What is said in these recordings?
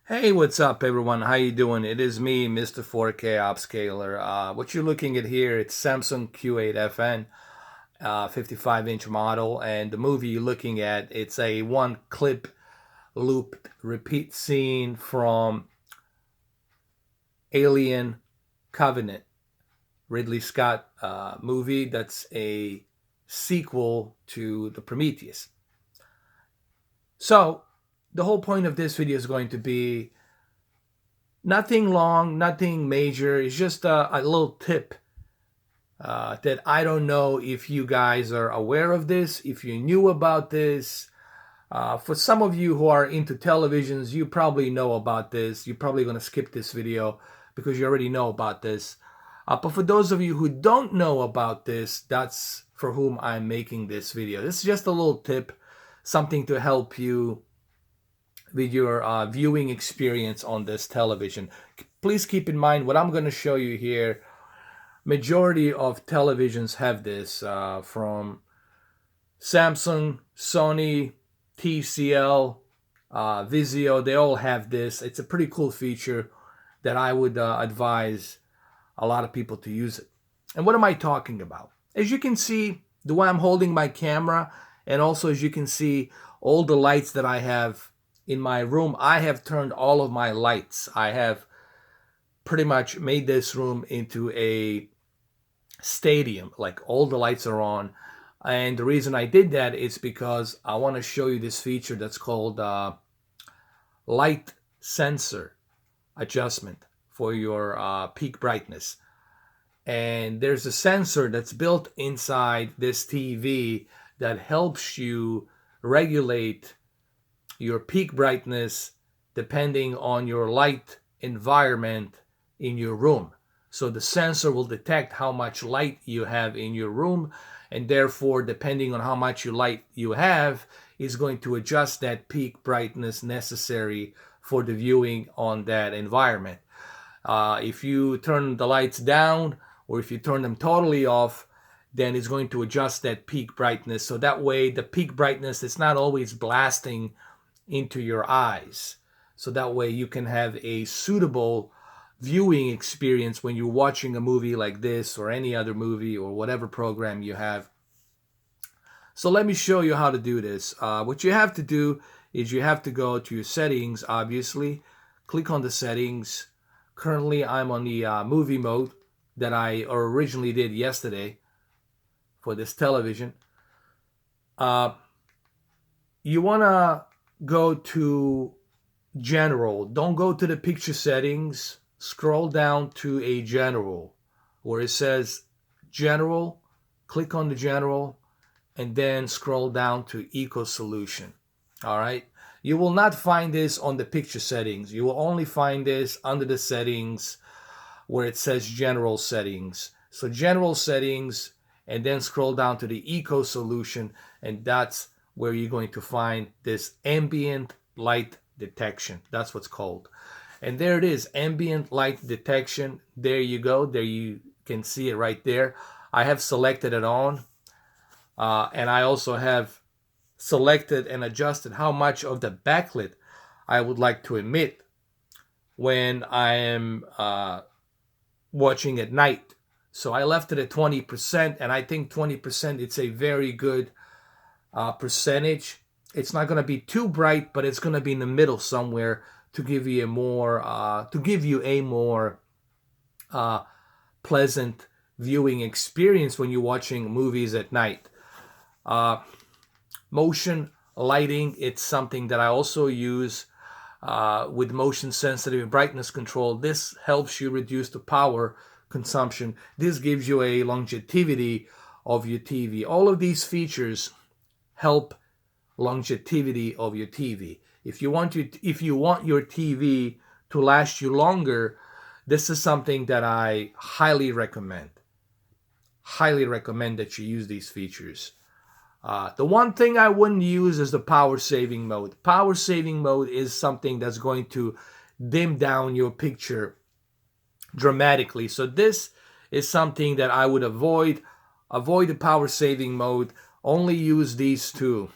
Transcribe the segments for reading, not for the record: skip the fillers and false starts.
Hey, what's up, everyone? How you doing? It is me, Mr. 4K Upscaler. What you're looking at here, it's Samsung Q8 FN, 55-inch model, and the movie you're looking at, it's a one-clip loop repeat scene from Alien Covenant, Ridley Scott movie. That's a sequel to the Prometheus. So, the whole point of this video is going to be nothing long, nothing major. It's just a little tip that I don't know if you guys are aware of this, if you knew about this. For some of you who are into televisions, you probably know about this. You're probably going to skip this video because you already know about this. But for those of you who don't know about this, that's for whom I'm making this video. This is just a little tip, something to help you with your viewing experience on this television. Please keep in mind what I'm going to show you here. Majority of televisions have this, from Samsung, Sony, TCL, Vizio. They all have this. It's a pretty cool feature that I would advise a lot of people to use it. And what am I talking about? As you can see, the way I'm holding my camera, and also as you can see, all the lights that I have in my room, I have turned all of my lights. I have pretty much made this room into a stadium. Like, all the lights are on. And the reason I did that is because I want to show you this feature that's called light sensor adjustment for your peak brightness. And there's a sensor that's built inside this TV that helps you regulate your peak brightness depending on your light environment in your room. So the sensor will detect how much light you have in your room, and therefore, depending on how much light you have, is going to adjust that peak brightness necessary for the viewing on that environment. If you turn the lights down, or if you turn them totally off, then it's going to adjust that peak brightness. So that way, the peak brightness is not always blasting into your eyes. So that way you can have a suitable viewing experience when you're watching a movie like this or any other movie or whatever program you have. So let me show you how to do this. What you have to do is you have to go to your settings, obviously. Click on the settings. Currently, I'm on the movie mode that I originally did yesterday for this television. You want to go to general. Don't go to the picture settings. Scroll down to a general where it says general. Click on the general and then scroll down to eco solution. All right. You will not find this on the picture settings. You will only find this under the settings where it says general settings. So general settings, and then scroll down to the eco solution, and that's where you're going to find this ambient light detection. That's what's called. And there it is, ambient light detection. There you go. There you can see it right there. I have selected it on, and I also have selected and adjusted how much of the backlit I would like to emit when I am watching at night. So I left it at 20%, and I think 20%, it's a very good percentage. It's not going to be too bright, but it's going to be in the middle somewhere to give you a more pleasant viewing experience when you're watching movies at night. Motion lighting, it's something that I also use with motion sensitive brightness control. This helps you reduce the power consumption. This gives you a longevity of your TV. All of these features help longevity of your TV. If you want your TV to last you longer, this is something that I highly recommend. Highly recommend that you use these features. The one thing I wouldn't use is the power saving mode. Power saving mode is something that's going to dim down your picture dramatically. So this is something that I would avoid. Avoid the power saving mode. Only use these two.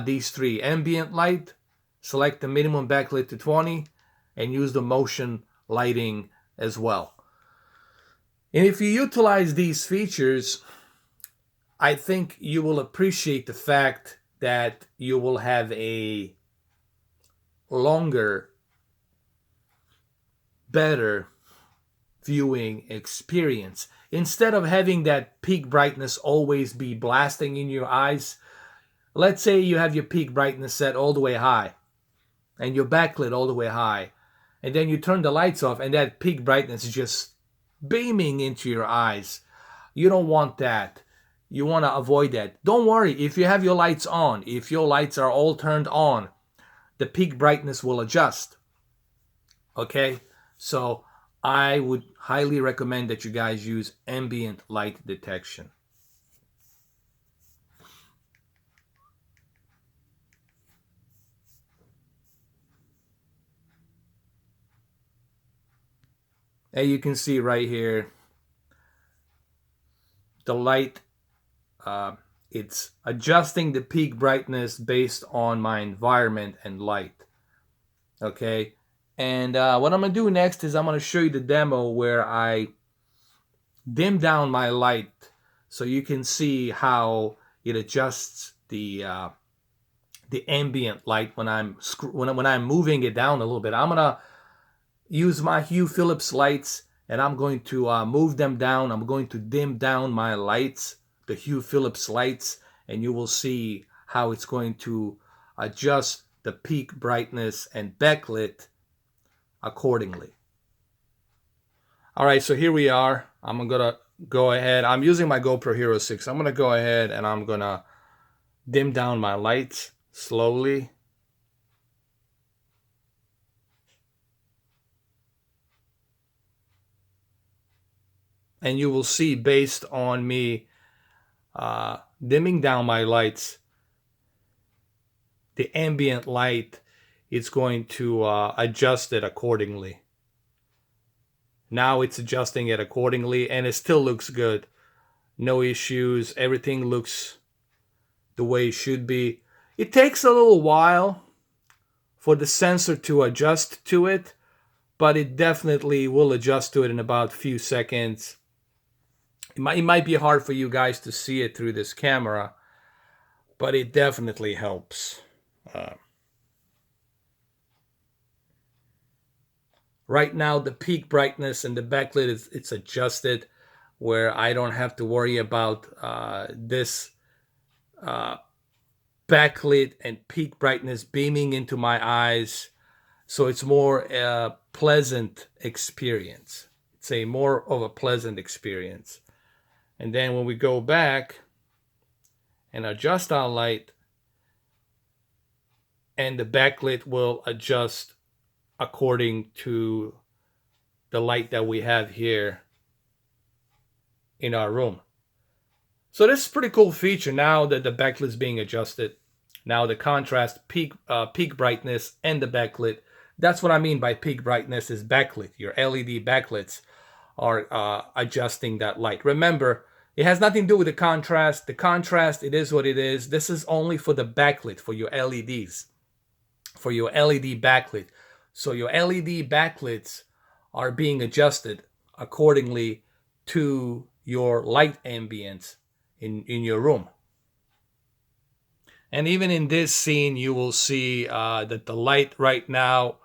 These three: ambient light, select the minimum backlit to 20, and use the motion lighting as well. And if you utilize these features, I think you will appreciate the fact that you will have a longer, better viewing experience. Instead of having that peak brightness always be blasting in your eyes, let's say you have your peak brightness set all the way high and your backlit all the way high, and then you turn the lights off and that peak brightness is just beaming into your eyes. You don't want that. You want to avoid that. Don't worry, if you have your lights on, if your lights are all turned on, the peak brightness will adjust. Okay? So I would highly recommend that you guys use ambient light detection. And you can see right here, the light, it's adjusting the peak brightness based on my environment and light. Okay? And what I'm going to do next is I'm going to show you the demo where I dim down my light so you can see how it adjusts the ambient light when I'm moving it down a little bit. I'm gonna use my Hue Phillips lights and I'm going to move them down. I'm going to dim down my lights, the Hue Phillips lights, and you will see how it's going to adjust the peak brightness and backlit accordingly. All right, so here we are. I'm gonna go ahead. I'm using my GoPro Hero 6. I'm gonna go ahead and I'm gonna dim down my lights slowly. And you will see, based on me dimming down my lights, the ambient light is going to adjust it accordingly. Now it's adjusting it accordingly and it still looks good. No issues. Everything looks the way it should be. It takes a little while for the sensor to adjust to it, but it definitely will adjust to it in about a few seconds. It might be hard for you guys to see it through this camera, but it definitely helps. Right now, the peak brightness and the backlit it's adjusted where I don't have to worry about this backlit and peak brightness beaming into my eyes. So it's more a pleasant experience. It's a more of a pleasant experience. And then when we go back and adjust our light, and the backlit will adjust according to the light that we have here in our room. So this is a pretty cool feature now that the backlit is being adjusted. Now the contrast, peak brightness, and the backlit. That's what I mean by peak brightness is backlit. Your LED backlits are adjusting that light. Remember, it has nothing to do with the contrast. The contrast, it is what it is. This is only for the backlit, for your LEDs, for your LED backlit. So your LED backlits are being adjusted accordingly to your light ambience in your room. And even in this scene, you will see that the light right now,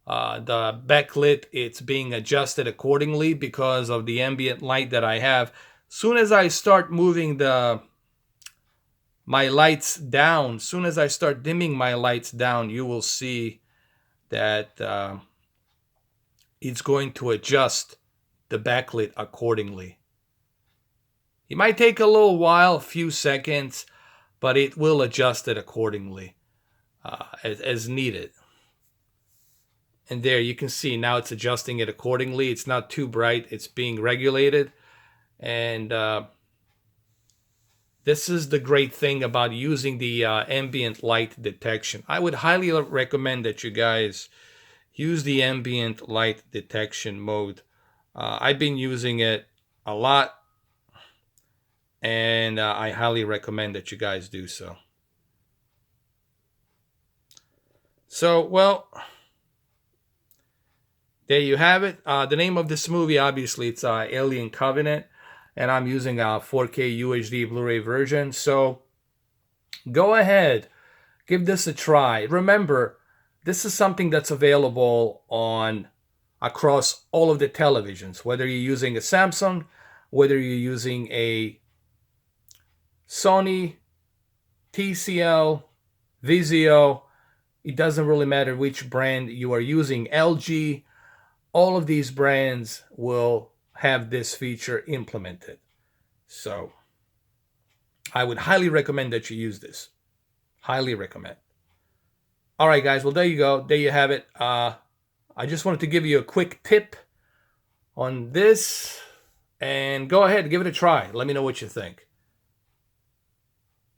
the backlit, it's being adjusted accordingly because of the ambient light that I have. Soon as I start moving my lights down, soon as I start dimming my lights down, you will see that it's going to adjust the backlit accordingly. It might take a little while, a few seconds, but it will adjust it accordingly as needed. And there you can see now it's adjusting it accordingly. It's not too bright. It's being regulated. And this is the great thing about using the ambient light detection. I would highly recommend that you guys use the ambient light detection mode. I've been using it a lot, and I highly recommend that you guys do so. So, well, there you have it. The name of this movie, obviously, it's Alien Covenant, and I'm using a 4K UHD Blu-ray version. So go ahead, give this a try. Remember, this is something that's available on across all of the televisions, whether you're using a Samsung, whether you're using a Sony, TCL, Vizio. It doesn't really matter which brand you are using. LG, all of these brands will have this feature implemented. So I would highly recommend that you use this. Highly recommend. All right, guys. Well, there you go. There you have it. I just wanted to give you a quick tip on this, and go ahead, give it a try. Let me know what you think.